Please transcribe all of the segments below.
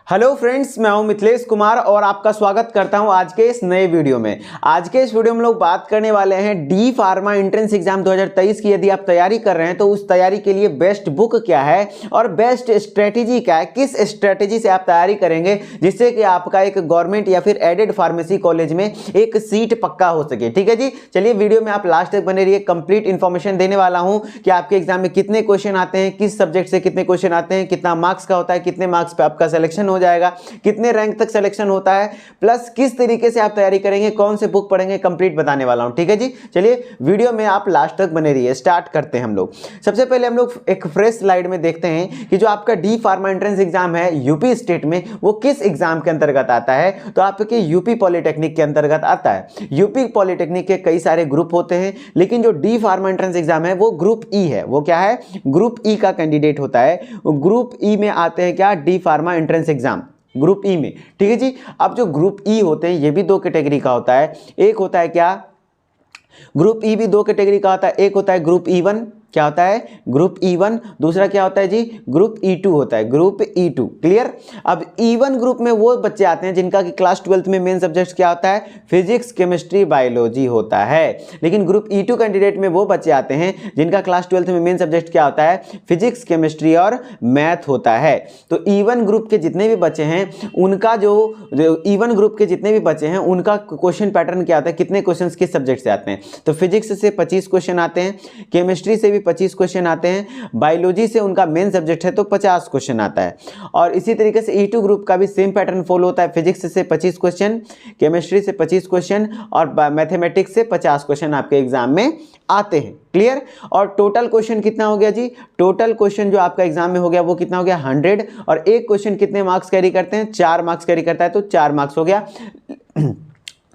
Hello friends, मैं हूं मिथिलेश कुमार और आपका स्वागत करता हूं आज के इस नए वीडियो में। आज के इस वीडियो में हम लोग बात करने वाले हैं डी फार्मा एंट्रेंस एग्जाम 2023 की। यदि आप तैयारी कर रहे हैं तो उस तैयारी के लिए बेस्ट बुक क्या है और बेस्ट स्ट्रेटेजी क्या है, किस स्ट्रेटेजी से आप तैयारी करेंगे जिससे कि आपका एक गवर्नमेंट या फिर एडेड फार्मेसी कॉलेज में एक सीट पक्का हो सके। ठीक है जी, चलिए वीडियो में आप लास्ट तक बने रहिए। कंप्लीट इन्फॉर्मेशन देने वाला हूं कि आपके एग्जाम में कितने क्वेश्चन आते हैं, किस सब्जेक्ट से कितने क्वेश्चन आते हैं, कितना मार्क्स का होता है, कितने मार्क्स पे आपका सिलेक्शन हो जाएगा, कितने रैंक तक सिलेक्शन होता है, प्लस किस तरीके से आप तैयारी करेंगे, कौन से बुक पढ़ेंगे, कंप्लीट बताने वाला हूं। ठीक है जी, चलिए वीडियो में आप लास्ट तक बने रहिए। स्टार्ट करते हैं हम लोग। सबसे पहले हम लोग एक फ्रेश स्लाइड में देखते हैं कि जो आपका डी फार्मा एंट्रेंस एग्जाम है यूपी स्टेट में, वो किस एग्जाम के अंतर्गत आता है। तो आपके यूपी पॉलिटेक्निक के अंतर्गत आता है। यूपी पॉलिटेक्निक के कई सारे ग्रुप होते हैं, लेकिन जो डी फार्मा एंट्रेंस एग्जाम है वो ग्रुप ई है। वो क्या है? ग्रुप ई का कैंडिडेट होता है। ग्रुप ई में आते हैं क्या? D pharma entrance exam group ई में। ठीक है जी। अब जो ग्रुप ई होते हैं ये भी दो कैटेगरी का होता है। एक होता है क्या? ग्रुप ई भी दो कैटेगरी का होता है। एक होता है ग्रुप ई वन, क्या होता है? Group E1. दूसरा क्या होता है जी? ग्रुप ई2 होता है। Group E2 clear. अब ई1 ग्रुप में वो बच्चे आते हैं जिनका कि क्लास 12th में मेन सब्जेक्ट क्या होता है? फिजिक्स, केमिस्ट्री, बायोलॉजी होता है। लेकिन ग्रुप ई2 कैंडिडेट में वो बच्चे आते हैं जिनका क्लास 12th में मेन सब्जेक्ट क्या होता है? फिजिक्स, केमिस्ट्री और मैथ होता है। तो ई1 ग्रुप के जितने भी बच्चे हैं उनका जो ई1 ग्रुप के जितने भी बच्चे हैं उनका क्वेश्चन पैटर्न क्या होता है? कितने क्वेश्चन किस सब्जेक्ट से आते हैं? तो फिजिक्स से 25 क्वेश्चन आते हैं, केमिस्ट्री से 25 क्वेश्चन आते हैं, बायोलॉजी से उनका मेन सब्जेक्ट है तो 50 क्वेश्चन आता है। और इसी तरीके से ई2 ग्रुप का भी सेम पैटर्न फॉलो होता है। फिजिक्स से 25 क्वेश्चन, केमिस्ट्री से 25 क्वेश्चन और मैथमेटिक्स से 50 क्वेश्चन आपके एग्जाम में आते हैं। क्लियर। और टोटल क्वेश्चन कितना हो गया जी? टोटल क्वेश्चन जो आपका एग्जाम में हो गया वो कितना हो गया? 100। और एक क्वेश्चन कितने मार्क्स कैरी करते हैं? 4 मार्क्स कैरी करता है, तो 4 मार्क्स हो गया।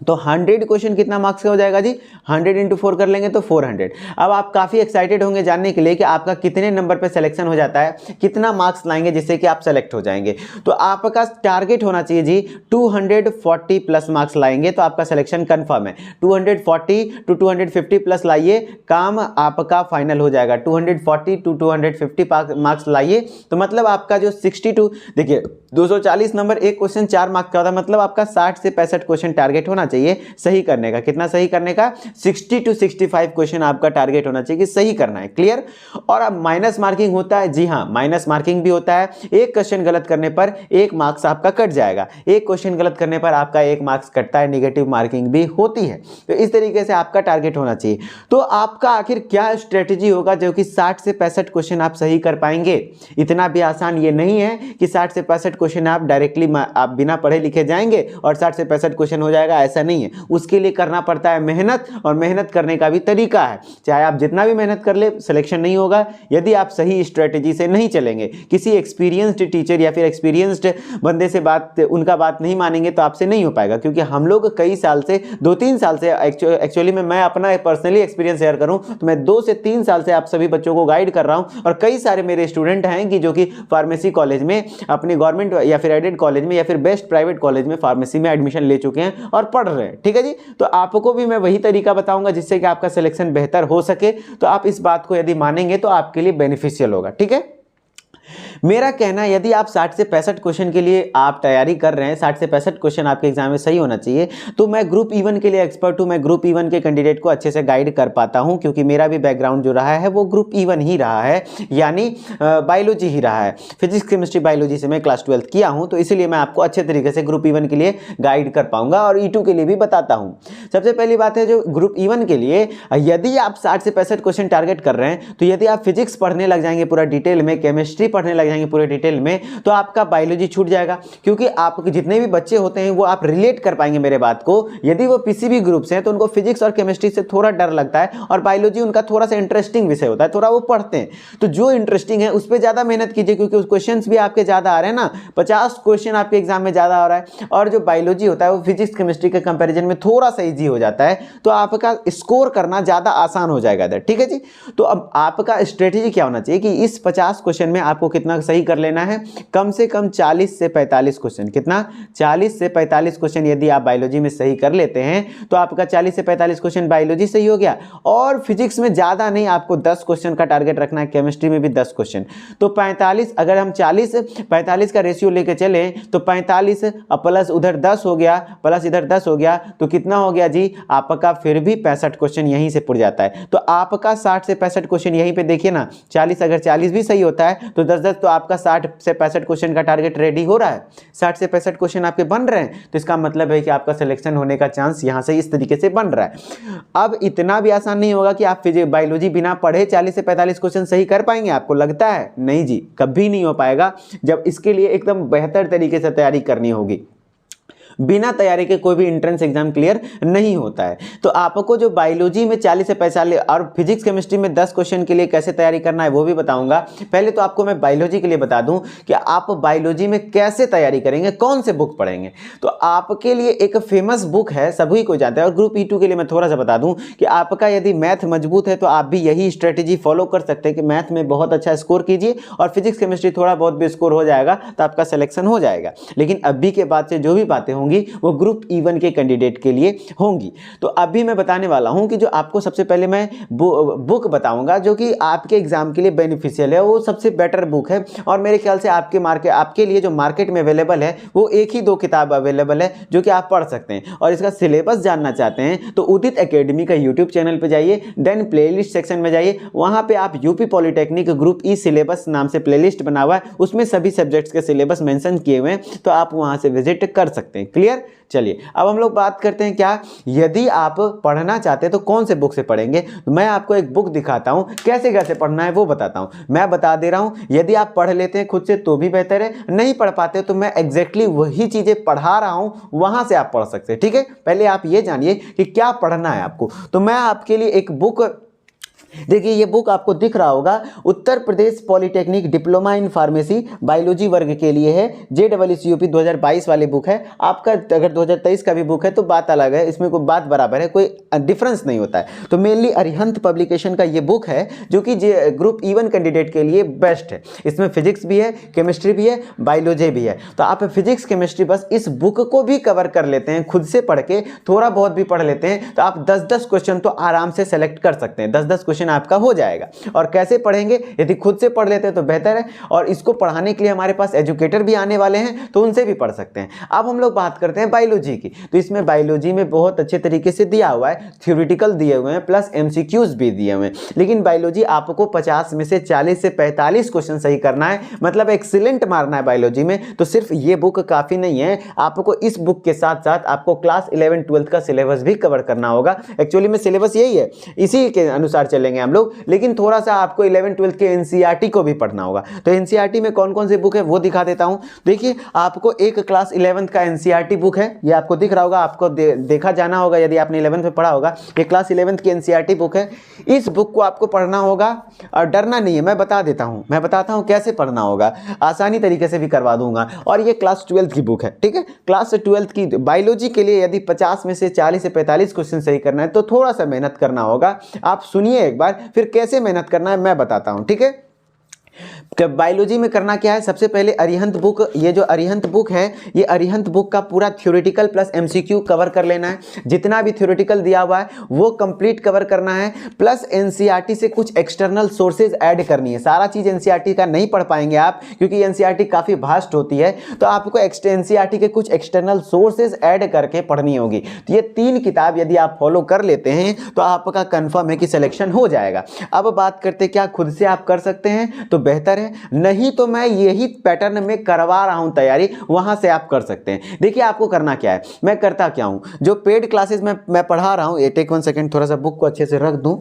तो 100 क्वेश्चन कितना मार्क्स का हो जाएगा जी? 100 × 4 कर लेंगे तो 400। अब आप काफ़ी एक्साइटेड होंगे जानने के लिए कि आपका कितने नंबर पे सिलेक्शन हो जाता है, कितना मार्क्स लाएंगे जिससे कि आप सेलेक्ट हो जाएंगे। तो आपका टारगेट होना चाहिए जी 240 प्लस मार्क्स लाएंगे तो आपका सिलेक्शन कंफर्म है। 240 to 250 प्लस लाइए, काम आपका फाइनल हो जाएगा। 240 to 250 मार्क्स लाइए तो मतलब आपका जो 62, देखिए 240 नंबर, एक क्वेश्चन 4 मार्क्स का होता है, मतलब आपका 60 से 65 क्वेश्चन टारगेट होना चाहिए सही करने का। कितना सही करने का? 60 to 65 क्वेश्चन आपका टारगेट होना चाहिए कि सही करना है। क्लियर। और अब माइनस मार्किंग होता है। जी हाँ, माइनस मार्किंग भी होता है। एक क्वेश्चन गलत करने पर 1 मार्क्स आपका कट जाएगा। एक क्वेश्चन गलत करने पर आपका 1 मार्क्स कटता है। नेगेटिव मार्किंग भी होती है। तो इस तरीके से आपका टारगेट होना चाहिए। तो आपका आखिर क्या स्ट्रेटेजी होगा जो कि 60 से 65 क्वेश्चन आप सही कर पाएंगे? इतना भी आसान ये नहीं है कि 60 से 65 क्वेश्चन आप डायरेक्टली आप बिना पढ़े लिखे जाएंगे और 60 से 65 क्वेश्चन हो जाएगा, ऐसा नहीं है। उसके लिए करना पड़ता है मेहनत, और मेहनत करने का भी तरीका है। चाहे आप जितना भी मेहनत कर ले, सिलेक्शन नहीं होगा यदि आप सही स्ट्रेटेजी से नहीं चलेंगे। किसी एक्सपीरियंस्ड टीचर या फिर एक्सपीरियंस्ड बंदे से उनका बात नहीं मानेंगे तो आपसे नहीं हो पाएगा। क्योंकि हम लोग कई साल से, 2-3 साल से, एक्चुअली में मैं अपना पर्सनली एक्सपीरियंस शेयर करूं तो मैं 2 से 3 साल से आप सभी बच्चों को गाइड कर रहा हूं। और कई सारे मेरे स्टूडेंट हैं कि जो कि फार्मेसी कॉलेज में, अपनी गवर्नमेंट या फिर एडेड कॉलेज में या फिर बेस्ट प्राइवेट कॉलेज में फार्मेसी में एडमिशन ले चुके हैं और पढ़ रहे हैं। ठीक है जी। तो आपको भी मैं वही तरीका बताऊंगा जिससे कि आपका सिलेक्शन बेहतर हो सके। तो आप इस बात को यदि मानेंगे तो आपके लिए बेनिफिशियल होगा। ठीक है। मेरा कहना है यदि आप 60 से 65 क्वेश्चन के लिए आप तैयारी कर रहे हैं, 60 से 65 क्वेश्चन आपके एग्जाम में सही होना चाहिए, तो मैं ग्रुप ई1 के लिए एक्सपर्ट हूं। मैं ग्रुप ई1 के कैंडिडेट को अच्छे से गाइड कर पाता हूं क्योंकि मेरा भी बैकग्राउंड जो रहा है वो ग्रुप ई1 ही रहा है, यानी बायोलॉजी ही रहा है। फिजिक्स, केमिस्ट्री, बायोलॉजी से मैं क्लास 12th किया हूं, तो इसीलिए मैं आपको अच्छे तरीके से ग्रुप ई1 के लिए गाइड कर पाऊंगा और ई2 के लिए भी बताता हूं। सबसे पहली बात है, जो ग्रुप ई1 के लिए यदि आप 60 से 65 क्वेश्चन टारगेट कर रहे हैं, तो यदि आप फिजिक्स पढ़ने लग जाएंगे पूरा डिटेल में, केमिस्ट्री पढ़ने लग जाएंगे पूरे डिटेल में, तो आपका बायोलॉजी छूट जाएगा। क्योंकि आपके जितने भी बच्चे होते हैं वो आप रिलेट कर पाएंगे मेरे बात को। यदि वो पीसीबी ग्रुप से हैं तो उनको फिजिक्स और केमिस्ट्री से थोड़ा डर लगता है और बायोलॉजी उनका थोड़ा सा इंटरेस्टिंग विषय होता है, थोड़ा वो पढ़ते हैं। तो जो इंटरेस्टिंग है उस पर ज्यादा मेहनत कीजिए क्योंकि उस क्वेश्चंस भी आपके ज्यादा आ रहे हैं ना, 50 क्वेश्चन आपके एग्जाम में ज्यादा आ रहा है। और जो बायोलॉजी होता है वो फिजिक्स, केमिस्ट्री के कंपेरिजन में थोड़ा सा ईजी हो जाता है, तो आपका स्कोर करना ज्यादा आसान हो जाएगा इधर। ठीक है जी। तो अब आपका स्ट्रेटेजी क्या होना चाहिए कि इस 50 क्वेश्चन में आपको कितना सही कर लेना है कम से कम 40 से 45 क्वेश्चन। कितना? 40 से 45 क्वेश्चन यदि आप बायोलॉजी में सही कर लेते हैं तो आपका 40 से 45 क्वेश्चन बायोलॉजी सही हो गया। और फिजिक्स में ज़्यादा नहीं, आपको 10 क्वेश्चन का टारगेट रखना है, केमिस्ट्री में भी 10 क्वेश्चन। तो 45, अगर हम 40-45 का रेशियो लेके चले तो 45 प्लस उधर 10 हो गया, प्लस इधर 10 हो गया, तो कितना हो गया जी? आपका फिर भी 65 क्वेश्चन यहीं से पुर जाता है। तो आपका 60 से 65 क्वेश्चन यहीं पे देखिए ना, 40 अगर 40 भी सही होता है तो 10-10, तो आपका 60 से 65 क्वेश्चन का टारगेट रेडी हो रहा है। 60 से 65 क्वेश्चन आपके बन रहे हैं, तो इसका मतलब है कि आपका सिलेक्शन होने का चांस यहाँ से इस तरीके से बन रहा है। अब इतना भी आसान नहीं होगा कि आप फिजिक्स बायोलॉजी बिना पढ़े 40 से 45 क्वेश्चन सही कर पाएंगे, आपको लगता है? नहीं जी, कभी नहीं हो पाएगा। जब इसके लिए एकदम बेहतर तरीके से तैयारी करनी होगी। बिना तैयारी के कोई भी एंट्रेंस एग्जाम क्लियर नहीं होता है। तो आपको जो बायोलॉजी में 40 से 45 और फिजिक्स केमिस्ट्री में 10 क्वेश्चन के लिए कैसे तैयारी करना है वो भी बताऊंगा। पहले तो आपको मैं बायोलॉजी के लिए बता दूं कि आप बायोलॉजी में कैसे तैयारी करेंगे, कौन से बुक पढ़ेंगे। तो आपके लिए एक फेमस बुक है, सभी को जानते हैं। और ग्रुप E2 के लिए मैं थोड़ा सा बता दूं कि आपका यदि मैथ मजबूत है तो आप भी यही स्ट्रेटेजी फॉलो कर सकते हैं कि मैथ में बहुत अच्छा स्कोर कीजिए और फिजिक्स केमिस्ट्री थोड़ा बहुत भी स्कोर हो जाएगा तो आपका सिलेक्शन हो जाएगा। लेकिन अभी के बाद से जो भी बातें होंगी वो ग्रुप E1 के कैंडिडेट के लिए होंगी। तो अभी मैं बताने वाला हूं कि जो आपको सबसे पहले मैं बुक बताऊंगा जो कि आपके एग्जाम के लिए बेनिफिशियल है, वो सबसे बेटर बुक है। और मेरे ख्याल से आपके लिए जो मार्केट में अवेलेबल है वो एक ही 2 किताब अवेलेबल है जो कि आप पढ़ सकते हैं। और इसका सिलेबस जानना चाहते हैं तो उदित एकेडमी का यूट्यूब चैनल पर जाइए, देन प्लेलिस्ट सेक्शन में जाइए, वहां पे आप UP polytechnic group E syllabus नाम से प्लेलिस्ट बना हुआ है, उसमें सभी सब्जेक्ट्स के सिलेबस मेंशन किए हुए हैं, तो आप वहां से विजिट कर सकते हैं। क्लियर? चलिए अब हम लोग बात करते हैं क्या यदि आप पढ़ना चाहते हैं तो कौन से बुक से पढ़ेंगे। तो मैं आपको एक बुक दिखाता हूं, कैसे कैसे पढ़ना है वो बताता हूं। मैं बता दे रहा हूं, यदि आप पढ़ लेते हैं खुद से तो भी बेहतर है, नहीं पढ़ पाते तो मैं एग्जैक्टली वही चीजें पढ़ा रहा हूं, वहां से आप पढ़ सकते हैं। ठीक है, पहले आप ये जानिए कि क्या पढ़ना है आपको। तो मैं आपके लिए एक बुक, देखिए ये बुक आपको दिख रहा होगा, Uttar Pradesh polytechnic diploma in pharmacy biology वर्ग के लिए है, JEE 2022 वाली बुक है। आपका अगर 2023 का भी बुक है तो बात अलग है, इसमें कोई बात बराबर है, कोई डिफरेंस नहीं होता है। तो मेनली अरिहंत पब्लिकेशन का ये बुक है जो कि ग्रुप E1 कैंडिडेट के लिए बेस्ट है। इसमें फिजिक्स भी है, केमिस्ट्री भी है, बायोलॉजी भी है। तो आप फिजिक्स केमिस्ट्री बस इस बुक को भी कवर कर लेते हैं, खुद से पढ़ के थोड़ा बहुत भी पढ़ लेते हैं तो आप 10-10 क्वेश्चन तो आराम से सेलेक्ट कर सकते हैं। 10-10 क्वेश्चन आपका हो जाएगा। और कैसे पढ़ेंगे, यदि खुद से पढ़ लेते हैं तो बेहतर है, और इसको पढ़ाने के लिए हमारे पास एजुकेटर भी आने वाले हैं तो उनसे भी पढ़ सकते हैं। अब हम लोग बात करते हैं बायोलॉजी की। तो इसमें बायोलॉजी में बहुत अच्छे तरीके से दिया हुआ है, थ्योरेटिकल दिए हुए हैं प्लस MCQs भी दिए हुए हैं। लेकिन बायोलॉजी आपको 50 में से 40 से 45 क्वेश्चन सही करना है, मतलब एक्सीलेंट मारना है बायोलॉजी में। तो सिर्फ ये बुक काफी नहीं है, आपको इस बुक के साथ साथ आपको क्लास 11-12 का सिलेबस भी कवर करना होगा। एक्चुअली में सिलेबस यही है, इसी के अनुसार चलेंगे हम लोग, लेकिन थोड़ा सा आपको 11-12 के NCERT को भी पढ़ना होगा। तो NCERT में कौन कौन से बुक है वो दिखा देता हूं। देखिए आपको एक क्लास 11 का NCERT बुक है, ये आपको दिख रहा होगा, आपको देखा जाना होगा यदि आपने 11th में पढ़ा होगा। ये क्लास 11th की NCERT बुक है, इस बुक को आपको पढ़ना होगा और डरना नहीं है। मैं बताता हूं कैसे पढ़ना होगा, आसानी तरीके से भी करवा दूंगा। और ये क्लास 12th की बुक है, ठीक है। क्लास 12th की बायोलॉजी के लिए यदि 50 में से 40 से 45 क्वेश्चन सही करना है तो थोड़ा सा मेहनत करना होगा। आप सुनिए एक बार, फिर कैसे मेहनत करना है मैं बताता हूं, ठीक है। बायोलॉजी में करना क्या है, सबसे पहले अरिहंत बुक, ये जो अरिहंत बुक है, ये अरिहंत बुक का पूरा थ्योरेटिकल प्लस MCQ कवर कर लेना है। जितना भी थ्योरेटिकल दिया हुआ है वो कंप्लीट कवर करना है, प्लस NCERT से कुछ एक्सटर्नल सोर्सेज ऐड करनी है। सारा चीज NCERT का नहीं पढ़ पाएंगे आप, क्योंकि NCERT काफी वास्ट होती है, तो आपको NCERT के कुछ एक्सटर्नल सोर्सेज ऐड करके पढ़नी होगी। तो ये 3 किताब यदि आप फॉलो कर लेते हैं तो आपका कंफर्म है कि सिलेक्शन हो जाएगा। अब बात करते क्या खुद से आप कर सकते हैं तो बेहतर है, नहीं तो मैं यही पैटर्न में करवा रहा हूं तैयारी, वहां से आप कर सकते हैं। देखिए आपको करना क्या है, मैं करता क्या हूं, जो पेड क्लासेस में मैं पढ़ा रहा हूं, टेक 1 सेकंड, थोड़ा सा बुक को अच्छे से रख दूं।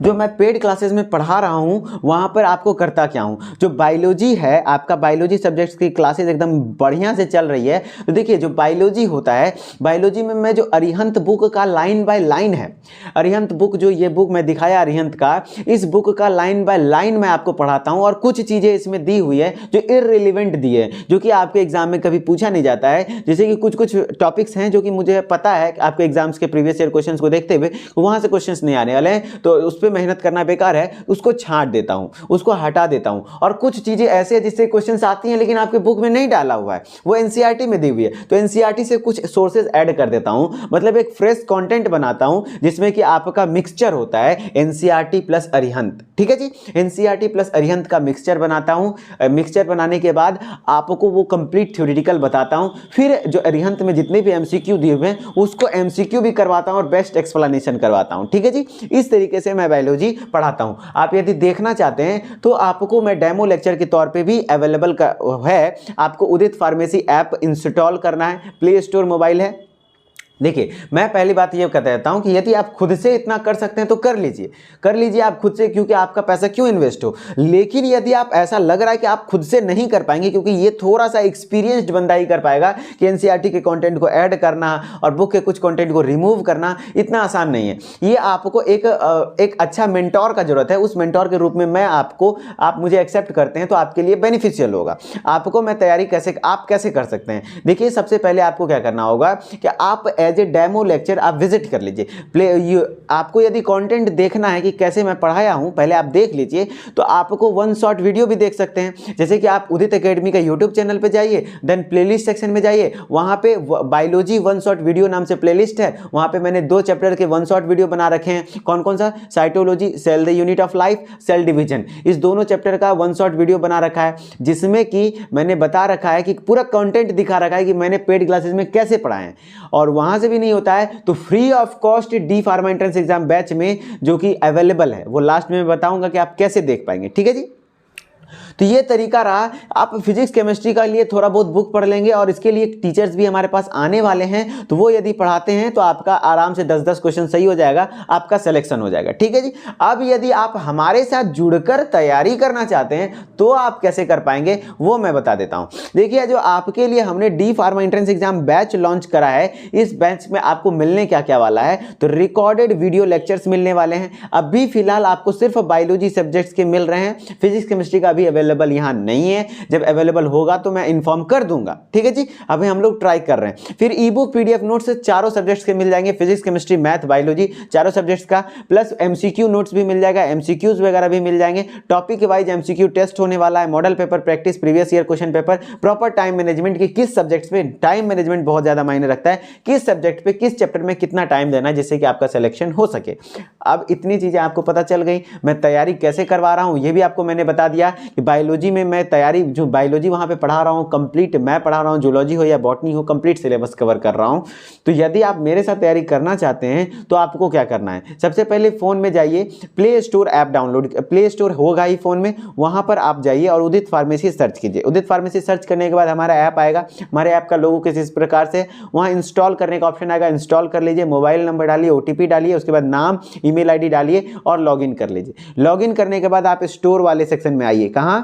जो मैं पेड क्लासेस में पढ़ा रहा हूं वहां पर आपको करता क्या हूं, जो बायोलॉजी है, आपका बायोलॉजी सब्जेक्ट्स की क्लासेस एकदम बढ़िया से चल रही है। तो देखिए जो बायोलॉजी होता है, बायोलॉजी में मैं जो अरिहंत बुक का लाइन बाय लाइन है, अरिहंत बुक जो ये बुक मैं दिखाया अरिहंत का, इस बुक का लाइन बाय लाइन मैं आपको पढ़ाता हूं। और कुछ चीजें इसमें दी हुई है जो इररिलेवेंट दी है, जो कि आपके एग्जाम में कभी पूछा नहीं जाता है। जैसे कि कुछ टॉपिक्स हैं जो कि मुझे पता है कि आपके एग्जाम्स के प्रीवियस ईयर क्वेश्चन को देखते हुए वहां से क्वेश्चन नहीं आने वाले हैं, तो उस पर पे मेहनत करना बेकार है, उसको छांट देता हूँ, उसको हटा देता हूँ। और कुछ चीज़ें ऐसे हैं जिससे क्वेश्चंस आती हैं लेकिन आपके बुक में नहीं डाला हुआ है, वो एनसीईआरटी में दी हुई है, तो एनसीईआरटी से कुछ सोर्सेज ऐड कर देता हूँ, मतलब एक फ्रेश कंटेंट बनाता हूँ जिसमें कि आपका मिक्सचर होता है एनसीईआरटी प्लस अरिहंत। ठीक है जी, एनसीईआरटी प्लस अरिहंत का मिक्सचर बनाता हूँ। मिक्सचर बनाने के बाद आपको वो कंप्लीट थ्योरेटिकल बताता हूँ, फिर जो अरिहंत में जितने भी एमसीक्यू दिए हुए हैं उसको एमसीक्यू भी करवाता हूँ और बेस्ट एक्सप्लेनेशन करवाता हूँ। ठीक है जी, इस तरीके से मैं बायोलॉजी पढ़ाता हूँ। आप यदि देखना चाहते हैं तो आपको मैं डेमो लेक्चर के तौर पे भी अवेलेबल है। आपको उदित फार्मेसी ऐप इंस्टॉल करना है, प्ले स्टोर मोबाइल है। देखिए, मैं पहली बात ये कहता रहता हूँ कि यदि आप खुद से इतना कर सकते हैं तो कर लीजिए आप खुद से, क्योंकि आपका पैसा क्यों इन्वेस्ट हो। लेकिन यदि आप ऐसा लग रहा है कि आप खुद से नहीं कर पाएंगे, क्योंकि ये थोड़ा सा एक्सपीरियंस्ड बंदा ही कर पाएगा कि एनसीईआरटी के कंटेंट को ऐड करना और बुक के कुछ कंटेंट को रिमूव करना इतना आसान नहीं है। ये आपको एक अच्छा मेंटोर का जरूरत है। उस मेंटोर के रूप में मैं आप मुझे एक्सेप्ट करते हैं तो आपके लिए बेनिफिशियल होगा। आपको मैं तैयारी आप कैसे कर सकते हैं, देखिए सबसे पहले आपको क्या करना होगा कि आप एज ए डेमो लेक्चर आप विजिट कर लीजिए। आपको यदि कंटेंट देखना है कि कैसे मैं पढ़ाया हूं, पहले आप देख लीजिए, तो आपको वन शॉट वीडियो भी देख सकते हैं। जैसे कि आप उदित एकेडमी का यूट्यूब चैनल पे जाइए, देन प्लेलिस्ट सेक्शन में जाइए, वहां पे बायोलॉजी वन शॉट वीडियो नाम से प्लेलिस्ट है। वहां पे मैंने 2 चैप्टर के वन शॉट वीडियो बना रखे हैं। कौन कौन सा, cytology, cell the unit of life, cell division, इस दोनों चैप्टर का वन शॉट वीडियो बना रखा है, जिसमें कि मैंने बता रखा है कि पूरा कंटेंट दिखा रखा है कि मैंने पेड क्लासेस में कैसे पढ़ाए हैं। और वहां से भी नहीं होता है तो free of cost D pharma entrance exam batch में जो कि अवेलेबल है, वो लास्ट में मैं बताऊंगा कि आप कैसे देख पाएंगे। ठीक है जी, तो ये तरीका रहा। आप फिजिक्स केमिस्ट्री का लिए थोड़ा बहुत बुक पढ़ लेंगे और इसके लिए टीचर्स भी हमारे पास आने वाले हैं, तो वो यदि पढ़ाते हैं तो आपका आराम से 10-10 क्वेश्चन सही हो जाएगा, आपका सिलेक्शन हो जाएगा। ठीक है जी, अब यदि आप हमारे साथ जुड़कर तैयारी करना चाहते हैं तो आप कैसे कर पाएंगे वो मैं बता देता हूं। देखिए, जो आपके लिए हमने D pharma entrance exam batch launch करा है, इस बैच में आपको मिलने क्या क्या वाला है, तो रिकॉर्डेड वीडियो लेक्चर्स मिलने वाले हैं। अभी फिलहाल आपको सिर्फ बायोलॉजी सब्जेक्ट्स के मिल रहे हैं, फिजिक्स केमिस्ट्री का भी अवेलेबल यहां नहीं है। जब अवेलेबल होगा तो मैं इन्फॉर्म कर दूंगा। ठीक है जी, अभी हम लोग ट्राई कर रहे हैं। फिर ई बुक पीडीएफ नोट्स से चारों सब्जेक्ट्स के मिल जाएंगे, फिजिक्स केमिस्ट्री मैथ बायोलॉजी चारों सब्जेक्ट्स का, प्लस एमसीक्यू नोट्स भी मिल जाएगा, एमसीक्यूज वगैरह भी मिल जाएंगे। टॉपिक वाइज एमसीक्यू टेस्ट होने वाला है, model paper practice, previous year question paper, proper time management की किस सब्जेक्ट्स पे टाइम मैनेजमेंट बहुत ज्यादा मायने रखता है, किस सब्जेक्ट पे किस चैप्टर में कितना टाइम देना है जिससे कि आपका सिलेक्शन हो सके। अब इतनी चीजें आपको पता चल गई। मैं तैयारी कैसे करवा रहा हूं ये भी आपको मैंने बता दिया कि बायोलॉजी में मैं तैयारी जो बायोलॉजी वहां पे पढ़ा रहा हूं कंप्लीट मैं पढ़ा रहा हूं, जूलॉजी हो या बॉटनी हो कंप्लीट सिलेबस कवर कर रहा हूं। तो यदि आप मेरे साथ तैयारी करना चाहते हैं तो आपको क्या करना है, सबसे पहले फोन में जाइए, play store app download, play store होगा ही फोन में, वहां पर आप जाइए और उदित फार्मेसी सर्च कीजिए। उदित फार्मेसी सर्च करने के बाद हमारा ऐप आएगा। हमारे ऐप का लोगो किस इस प्रकार से, वहां इंस्टॉल करने का ऑप्शन आएगा, इंस्टॉल कर लीजिए, मोबाइल नंबर डालिए, ओटीपी डालिए, उसके बाद नाम ईमेल आईडी डालिए और लॉगिन कर लीजिए। लॉगिन करने के बाद आप स्टोर वाले सेक्शन में आइए। कहां,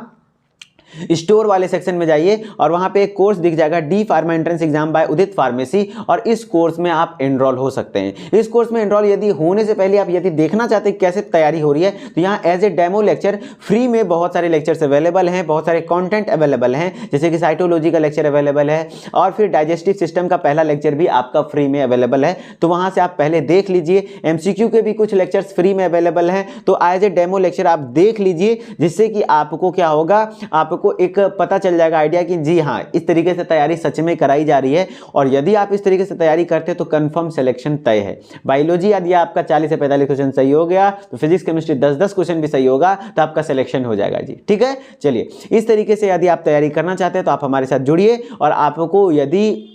स्टोर वाले सेक्शन में जाइए और वहां पे एक कोर्स दिख जाएगा D pharma entrance exam by Udit pharmacy, और इस कोर्स में आप एनरोल हो सकते हैं। इस कोर्स में एनरोल यदि होने से पहले आप यदि देखना चाहते हैं कैसे तैयारी हो रही है, तो यहाँ as a demo lecture free में बहुत सारे लेक्चर्स अवेलेबल हैं, बहुत सारे कंटेंट अवेलेबल हैं, जैसे कि साइटोलॉजी का लेक्चर अवेलेबल है और फिर डाइजेस्टिव सिस्टम का पहला लेक्चर भी आपका फ्री में अवेलेबल है। तो वहां से आप पहले देख लीजिए। एमसीक्यू के भी कुछ लेक्चर्स फ्री में अवेलेबल हैं, तो एज ए डेमो लेक्चर आप देख लीजिए, जिससे कि आपको क्या होगा, आपको एक पता चल जाएगा आइडिया कि जी हाँ, इस तरीके से तैयारी सच में कराई जा रही है। और यदि आप इस तरीके से तैयारी करते हैं तो कंफर्म सिलेक्शन तय है। बायोलॉजी यदि आपका 40 से 45 क्वेश्चन सही हो गया तो फिजिक्स केमिस्ट्री 10-10 क्वेश्चन भी सही होगा तो आपका सिलेक्शन हो जाएगा जी। ठीक है, चलिए इस तरीके से यदि आप तैयारी करना चाहते हैं तो आप हमारे साथ जुड़िए। और आपको यदि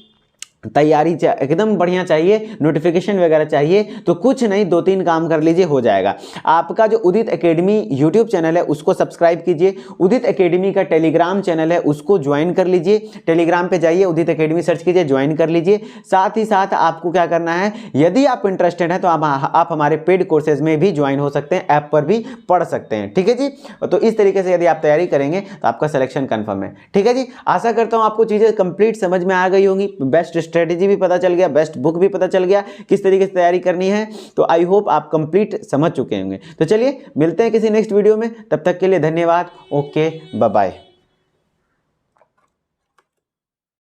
तैयारी एकदम बढ़िया चाहिए, नोटिफिकेशन वगैरह चाहिए, तो कुछ नहीं 2-3 काम कर लीजिए, हो जाएगा। आपका जो उदित एकेडमी यूट्यूब चैनल है उसको सब्सक्राइब कीजिए, उदित एकेडमी का टेलीग्राम चैनल है उसको ज्वाइन कर लीजिए। टेलीग्राम पे जाइए, उदित एकेडमी सर्च कीजिए, ज्वाइन कर लीजिए। साथ ही साथ आपको क्या करना है, यदि आप इंटरेस्टेड हैं तो आप हमारे पेड कोर्सेज में भी ज्वाइन हो सकते हैं, ऐप पर भी पढ़ सकते हैं। ठीक है जी, तो इस तरीके से यदि आप तैयारी करेंगे तो आपका सिलेक्शन कन्फर्म है। ठीक है जी, आशा करता हूँ आपको चीज़ें कंप्लीट समझ में आ गई होंगी, बेस्ट स्ट्रेटेजी भी पता चल गया, बेस्ट बुक भी पता चल गया, किस तरीके से तैयारी करनी है। तो आई होप आप कंप्लीट समझ चुके होंगे। तो चलिए मिलते हैं किसी नेक्स्ट वीडियो में, तब तक के लिए धन्यवाद। Okay, bye bye.